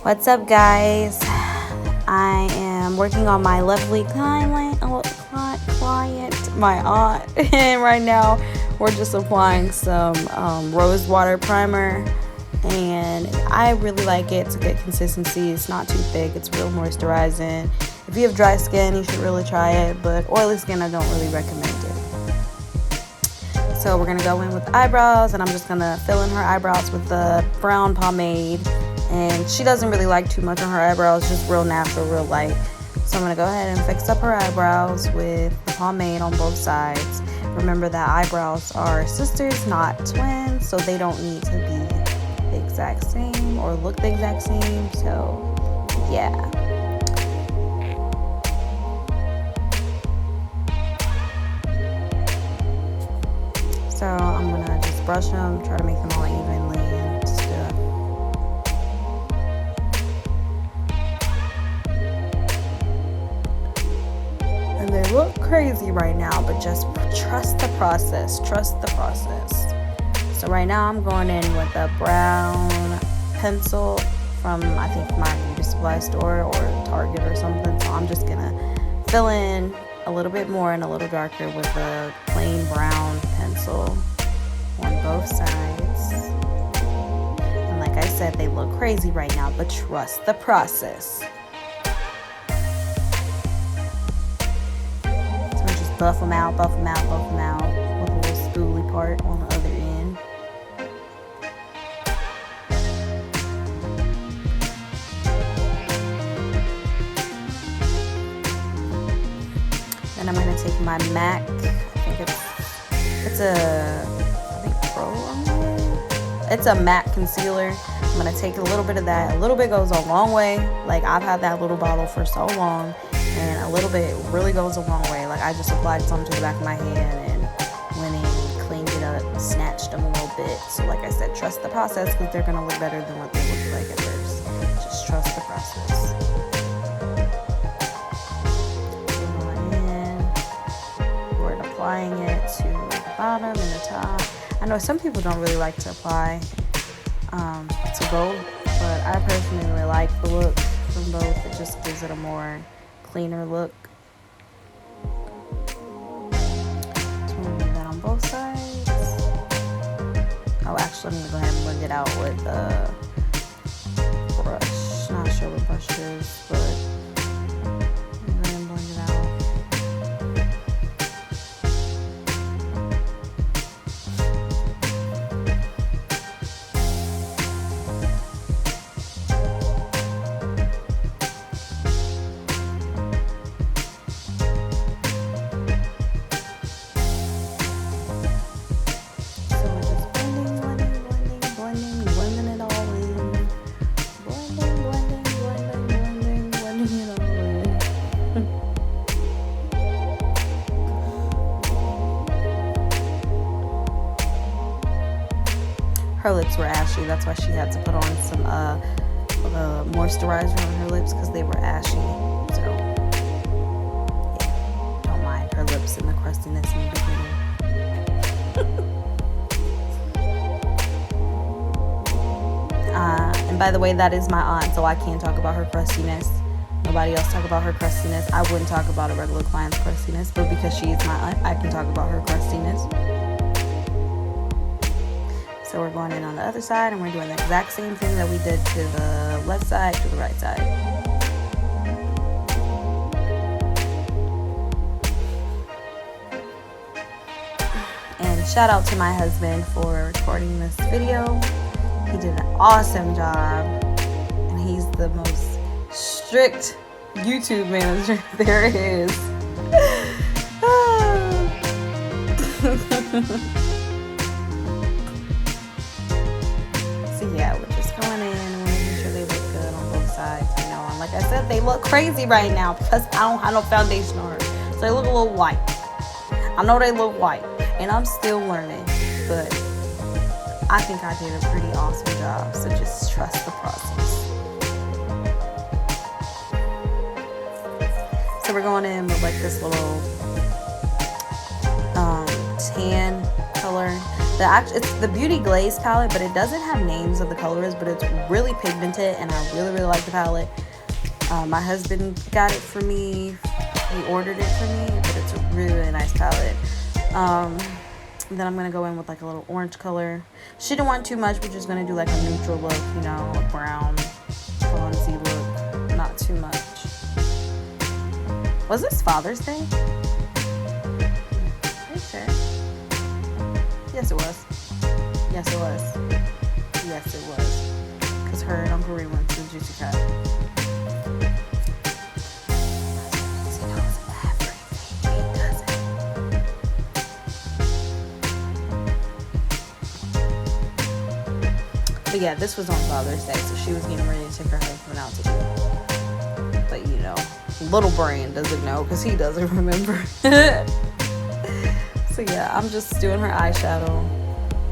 What's up, guys? I am working on my lovely client, my aunt, and right now we're just applying some rose water primer, and I really like it. It's a good consistency. It's not too thick. It's real moisturizing. If you have dry skin, you should really try it, but oily skin, I don't really recommend it. So we're gonna go in with the eyebrows, and I'm just gonna fill in her eyebrows with the brown pomade. And she doesn't really like too much on her eyebrows, just real natural, real light. So I'm going to go ahead and fix up her eyebrows with the pomade on both sides. Remember that eyebrows are sisters, not twins, so they don't need to be the exact same or look the exact same. So, yeah. So I'm going to just brush them, try to make them all evenly and stuff. They look crazy right now, but just trust the process. Trust the process. So right now I'm going in with a brown pencil from, I think, my beauty supply store or Target or something. So I'm just gonna fill in a little bit more and a little darker with a plain brown pencil on both sides. And like I said, they look crazy right now, but trust the process. Buff them out with a little spoolie part on the other end. Then I'm going to take my MAC, I think it's a MAC concealer. I'm going to take a little bit of that. A little bit goes a long way. Like, I've had that little bottle for so long, and a little bit really goes a long way. Like, I just applied some to the back of my hand and went in and cleaned it up, snatched them a little bit. So like I said, trust the process, because they're going to look better than what they look like at first. Just trust the process. Going in, we're applying it to the bottom and the top. I know some people don't really like to apply to both, but I personally really like the look from both. It just gives it a more cleaner look. So I'm going to do that on both sides. Oh, actually, I'm going to go ahead and blend it out with a brush. Not sure what brush it is, but I'm going to go ahead and blend it out. Her lips were ashy. That's why she had to put on some moisturizer on her lips, because they were ashy. So, yeah, don't mind her lips and the crustiness in the beginning. And by the way, that is my aunt, so I can't talk about her crustiness. Nobody else talk about her crustiness. I wouldn't talk about a regular client's crustiness, but because she is my aunt, I can talk about her crustiness. So we're going in on the other side, and we're doing the exact same thing that we did to the left side to the right side. And shout out to my husband for recording this video. He did an awesome job, and he's the most strict YouTube manager there is. Yeah, we're just going in and making sure they look good on both sides, you know. And like I said, they look crazy right now because I don't have no foundation on her, so they look a little white. I know they look white, and I'm still learning, but I think I did a pretty awesome job. So just trust the process. So we're going in with like this little tan color. It's the Beauty Glaze palette, but it doesn't have names of the colors, but it's really pigmented, and I really, really like the palette. My husband got it for me. He ordered it for me, but it's a really, really nice palette. Then I'm going to go in with like a little orange color. She didn't want too much. We're just going to do like a neutral look, you know, a brown, bronzy look. Not too much. Was this Father's Day? Are you sure? Yes, it was. Yes, it was. Yes, it was. Because her and Uncle Ray went to Juicy Cat. But yeah, this was on Father's Day, so she was getting ready to take her husband out to eat. But you know, little brain doesn't know because he doesn't remember. So yeah, I'm just doing her eyeshadow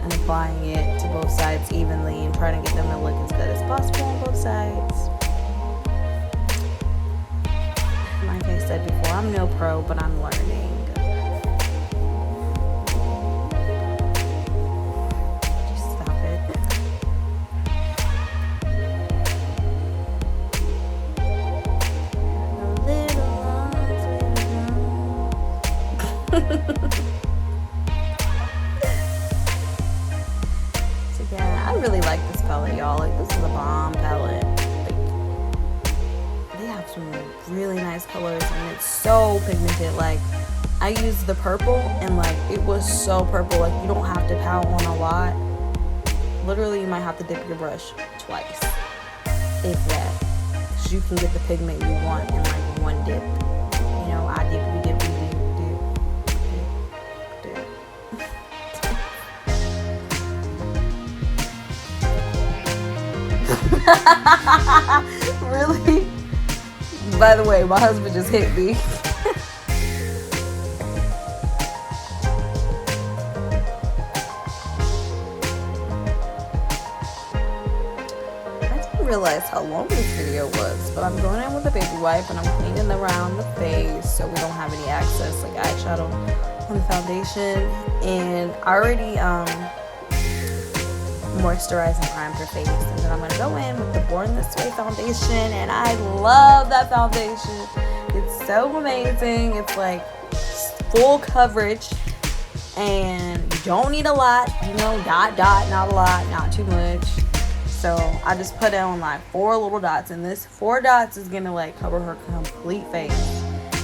and applying it to both sides evenly and trying to get them to look as good as possible on both sides. Like I said before, I'm no pro, but I'm learning. So yeah, I really like this palette, y'all. Like, this is a bomb palette. Like, they have some really nice colors, and it's so pigmented. Like, I used the purple, and like, it was so purple. Like, you don't have to pout on a lot. Literally, you might have to dip your brush twice, if that, because you can get the pigment you want in like one dip. You know, I dip, you dip, you dip. Really? By the way, my husband just hit me. I didn't realize how long this video was, but I'm going in with a baby wipe and I'm cleaning around the face so we don't have any excess like eyeshadow on the foundation. And I already moisturize and prime her face, and then I'm going to go in with the Born This Way foundation, and I love that foundation. It's so amazing. It's like full coverage, and you don't need a lot, you know, not a lot, not too much. So I just put on like 4 little dots, and this 4 dots is going to like cover her complete face.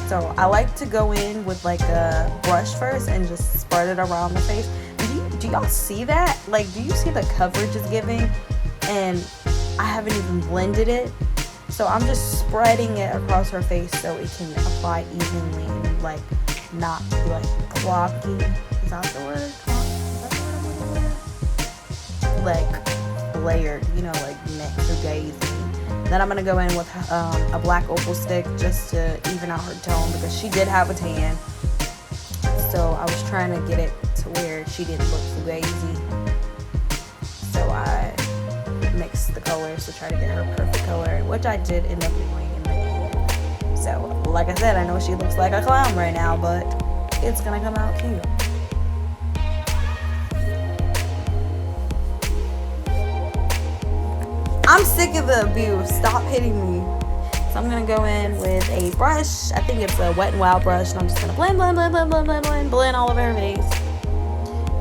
So I like to go in with like a brush first and just spread it around the face. Do y'all see that? Like, do you see the coverage it's giving? And I haven't even blended it. So I'm just spreading it across her face so it can apply evenly and like not be like clocky. Is that the word? Like layered, you know, like fugazi. Then I'm gonna go in with a black opal stick just to even out her tone because she did have a tan. So I was trying to get it to where she didn't look fugazi. So I mixed the colors to try to get her perfect color, which I did end up doing in the end. So like I said, I know she looks like a clown right now, but it's gonna come out cute. I'm sick of the abuse. Stop hitting me. So I'm going to go in with a brush. I think it's a Wet n Wild brush. And I'm just going to blend all over her face.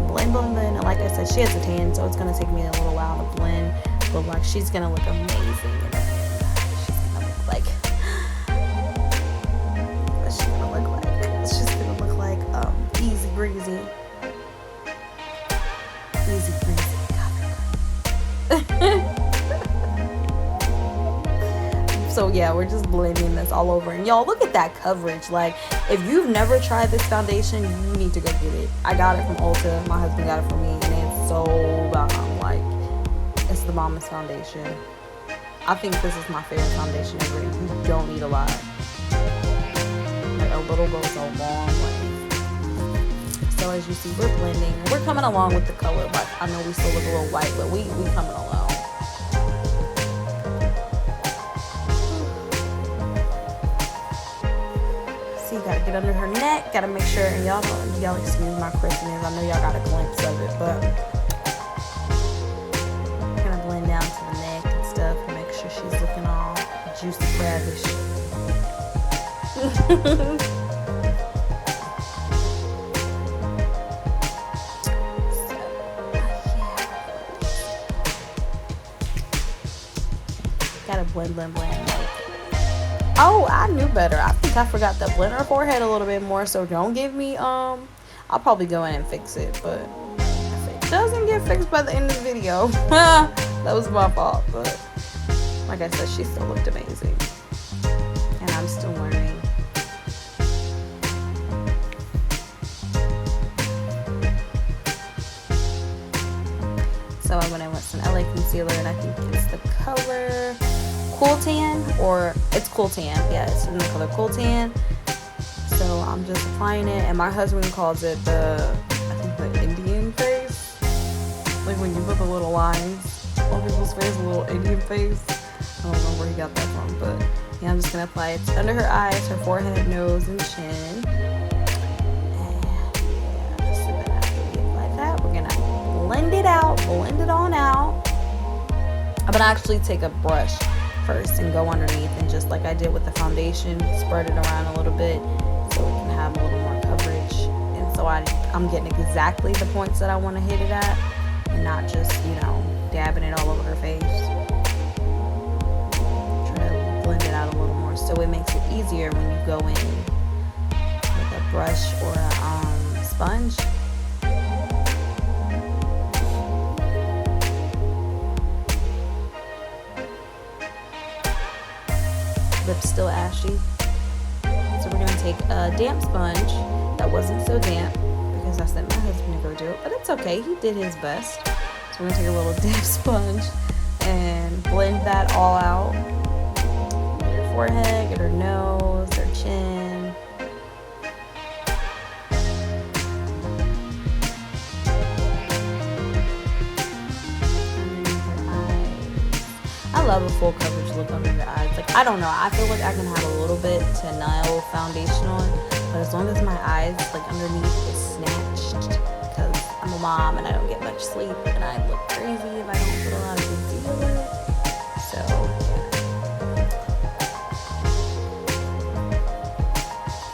Blend. And like I said, she has a tan, so it's going to take me a little while to blend. But like, she's going to look amazing in the end. She's going to look like... She's going to look like easy breezy. Easy breezy. So yeah, we're just blending this all over. And y'all, look at that coverage. Like, if you've never tried this foundation, you need to go get it. I got it from Ulta. My husband got it for me. And it's so bomb. Like, it's the bombest foundation. I think this is my favorite foundation ever. You don't need a lot. Like, a little goes a long way. So as you see, we're blending. We're coming along with the color. But I know we still look a little white, but we coming along. You gotta get right under her neck. Gotta make sure, and y'all excuse my crispiness. I know y'all got a glimpse of it, but I'm gonna blend down to the neck and stuff and make sure she's looking all juicy crabbish. Gotta blend. Oh, I knew better. I think I forgot to blend her forehead a little bit more, so don't give me, I'll probably go in and fix it, but if it doesn't get fixed by the end of the video, that was my fault, but like I said, she still looked amazing, and I'm still learning. So I went in with some LA concealer, and I think it's the color Cool Tan, or it's Cool Tan. Yeah, it's in the color Cool Tan. So I'm just applying it, and my husband calls it the Indian face. Like when you put the little lines on people's face, a little Indian face. I don't know where he got that from, but yeah, I'm just gonna apply it under her eyes, her forehead, nose, and chin. Blend it out, blend it on out. I'm gonna actually take a brush first and go underneath, and just like I did with the foundation, spread it around a little bit so it can have a little more coverage. And so I'm getting exactly the points that I want to hit it at, and not just, dabbing it all over her face. Try to blend it out a little more so it makes it easier when you go in with a brush or a sponge. Lips still ashy, so we're gonna take a damp sponge that wasn't so damp because I sent my husband to go do it, but it's okay, he did his best. So we're gonna take a little damp sponge and blend that all out. Get her forehead, get her nose, her chin. I love a full coverage look under your eyes. Like, I don't know, I feel like I can have a little bit to nail foundation on, but as long as my eyes, like, underneath is snatched, because I'm a mom and I don't get much sleep, and I look crazy if I don't put a lot of concealer. So,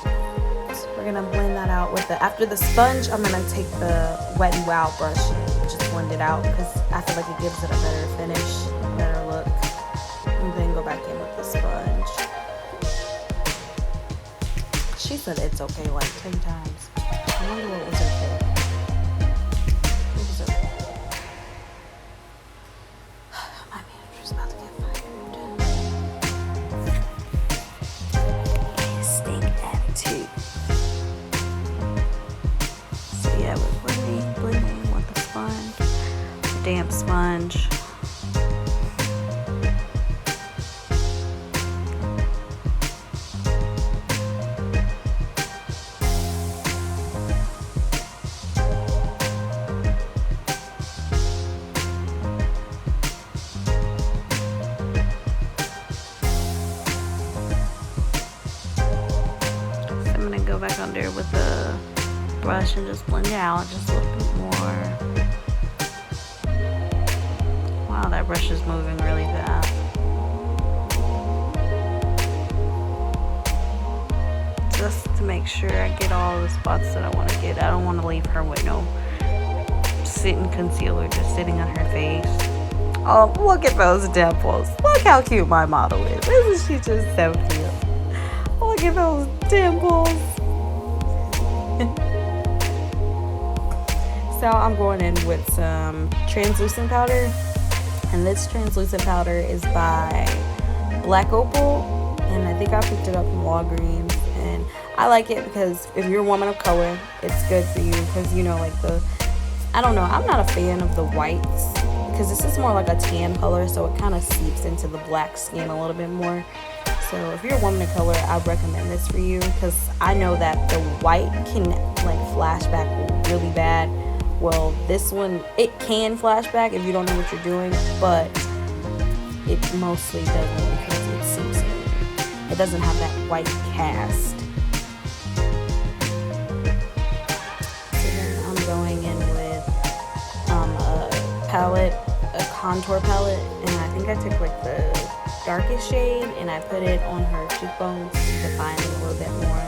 yeah. So we're gonna blend that out with after the sponge, I'm gonna take the Wet n Wild brush and just blend it out, because I feel like it gives it a better finish, a better look. And then go back in with the sponge. She said it's okay like 10 times. I wonder what was okay. What was okay? My manager's about to get fired. Stink attitude. So yeah, we're blending with the sponge. Damp sponge. Go back under with the brush and just blend it out just a little bit more. Wow, that brush is moving really fast. Just to make sure I get all the spots that I want to get. I don't want to leave her with no sitting concealer just sitting on her face. Oh, look at those dimples. Look how cute my model is. Isn't she just so cute? Look at those dimples. So I'm going in with some translucent powder, and this translucent powder is by Black Opal, and I think I picked it up from Walgreens, and I like it because if you're a woman of color, it's good for you, because like I don't know, I'm not a fan of the whites, because this is more like a tan color, so it kind of seeps into the black skin a little bit more. So if you're a woman of color, I recommend this for you, because I know that the white can like flash back really bad. Well, this one, it can flash back if you don't know what you're doing, but it mostly doesn't because it seeps in. It doesn't have that white cast. palette, a contour palette, and I think I took like the darkest shade and I put it on her cheekbones to define it a little bit more,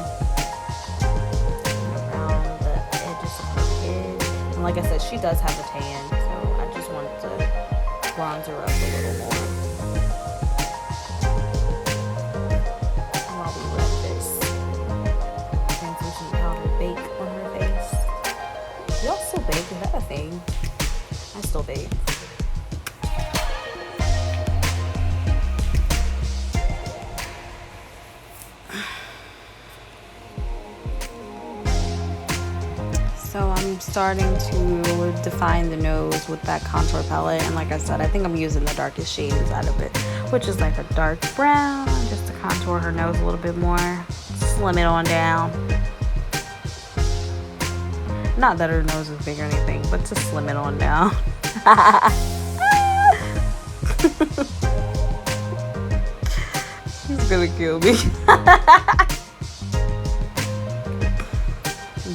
and around the edges of her head. And like I said, she does have a tan, so I just wanted to bronze her up a little more while we let this translucent powder bake on her face. Y'all still bake? Is that a thing? I still bake. So I'm starting to define the nose with that contour palette, and like I said, I think I'm using the darkest shade inside of it, which is like a dark brown, just to contour her nose a little bit more, slim it on down. Not that her nose is big or anything, but to slim it on down. He's gonna kill me.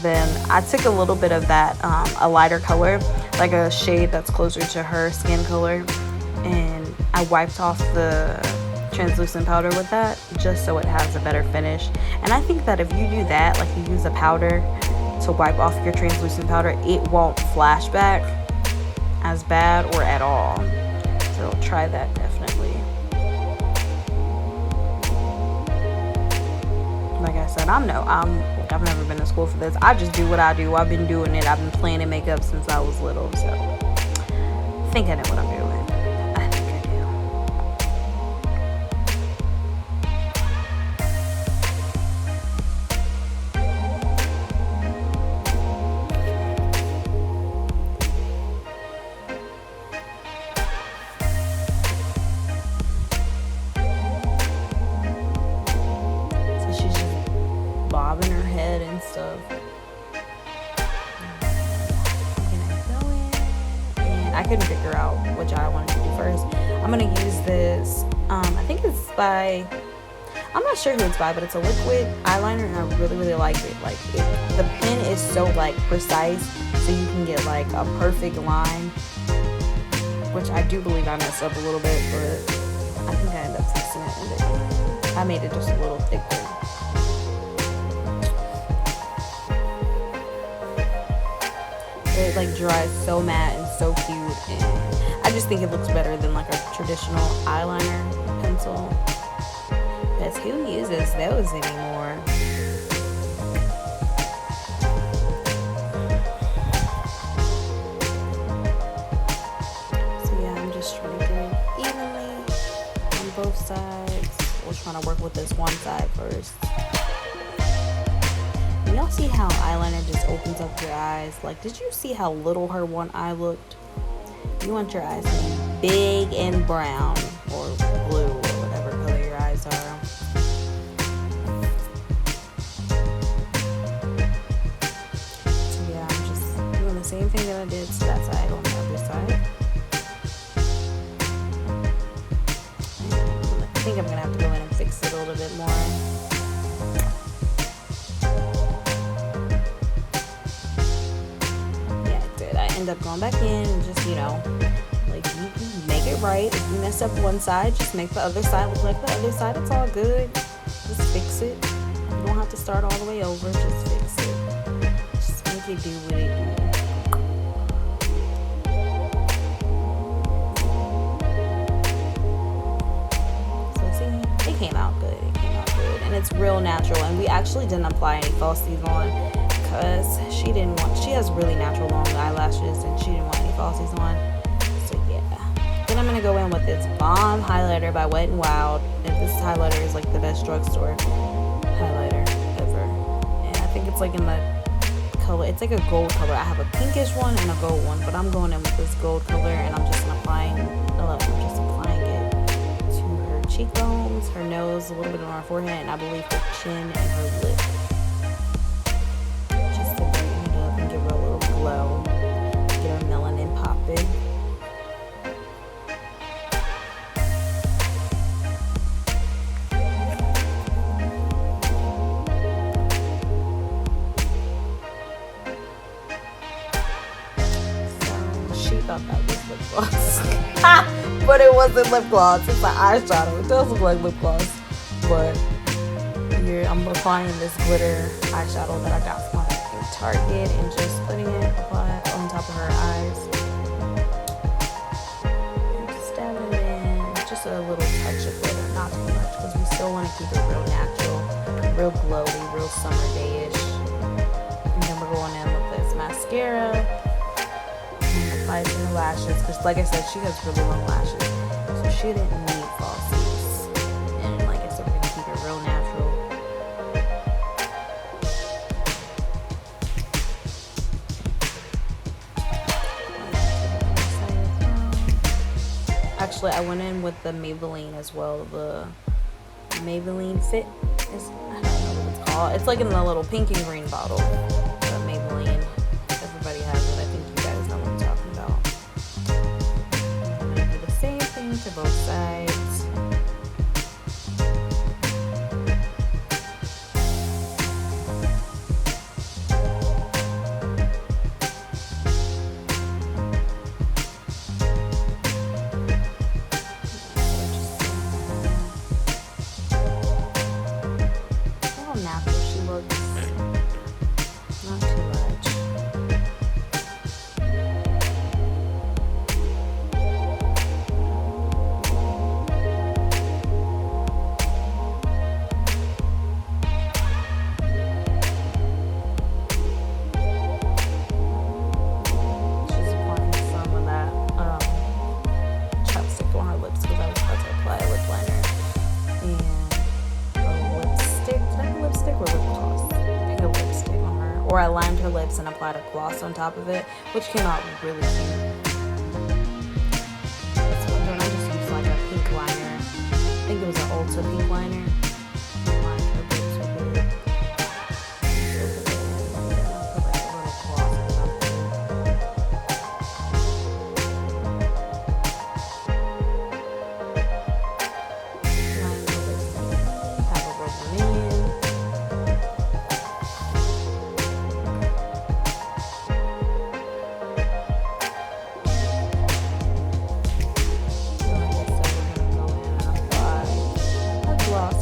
Then I took a little bit of that, a lighter color, like a shade that's closer to her skin color, and I wiped off the translucent powder with that, just so it has a better finish. And I think that if you do that, like you use a powder to wipe off your translucent powder, it won't flash back as bad or at all. So try that definitely. Like I said, I've never been to school for this. I just do what I do. I've been doing it. I've been playing in makeup since I was little, so I think I know what I'm doing. I think I do. So she's just bobbing her head and stuff. I couldn't figure out which eye I wanted to do first. I'm gonna use this, I think it's by, I'm not sure who it's by, but it's a liquid eyeliner, and I really, really like it. Like, the pen is so, like, precise, so you can get, like, a perfect line, which I do believe I messed up a little bit, but I think I ended up fixing it in the end. I made it just a little thicker. It like dries so matte and so cute, and I just think it looks better than like a traditional eyeliner pencil. Because who uses those anymore? So yeah, I'm just trying to get it evenly on both sides. We're trying to work with this one side first. Y'all see how eyeliner just opens up your eyes? Like, did you see how little her one eye looked? You want your eyes to be big and brown, or blue, or whatever color your eyes are. So yeah, I'm just doing the same thing that I did to that side on the other side. And I think I'm gonna have to go in and fix it a little bit more. End up going back in and just, you know, like, you can make it right. If you mess up one side, just make the other side look like the other side. It's all good. Just fix it. You don't have to start all the way over. Just fix it. Just make it do what it do. So see, it came out good. It came out good. And it's real natural. And we actually didn't apply any falsies on, because she has really natural long eyelashes, and she didn't want any falsies on. So yeah. Then I'm gonna go in with this bomb highlighter by Wet n Wild, and this highlighter is like the best drugstore highlighter ever. And I think it's like in the color, it's like a gold color. I have a pinkish one and a gold one, but I'm going in with this gold color, and I'm just applying it to her cheekbones, her nose, a little bit on her forehead, and I believe her chin and her lip. Glow, get her melanin popping. So she thought that this looked But it wasn't lip gloss. It's an eyeshadow. It does look like lip gloss. But here I'm applying this glitter eyeshadow that I got from Target and just putting it on top of her eyes. And just dabbing it in. Just a little touch of glitter, not too much, because we still want to keep it real natural, real glowy, real summer day-ish. And then we're going in with this mascara. Apply it to her lashes, because like I said, she has really long lashes, so she didn't need falsies. And like I said, we're gonna keep it real natural. Actually, I went in with the Maybelline as well. The Maybelline Fit is, I don't know what it's called. It's like in the little pink and green bottle. The Maybelline. Everybody has it. I think you guys know what I'm talking about. I'm going to do the same thing to both sides. Natural she looks, not too much. She's applying some of that chapstick on her lips because I was about to apply a lip liner and lipstick or lip gloss. I think a lipstick on her. Or I lined her lips and applied a gloss on top of it, which came out really cute. So then I just used like a pink liner. I think it was an Ulta pink liner. Lined her lips with it. And then I put like a little gloss on top of it. Line her lips. Have a rub them in.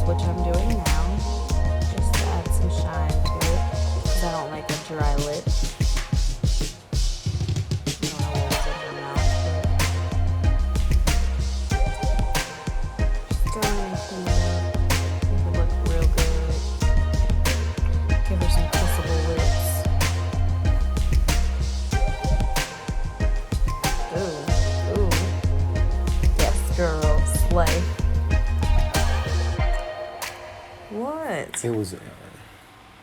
Which I'm doing now, just to add some shine to it, because I don't like a dry lip. I don't know what was in her mouth, but just going in here, make her look real good. Give her some kissable lips. Ooh, yes, girl, slay. What? It was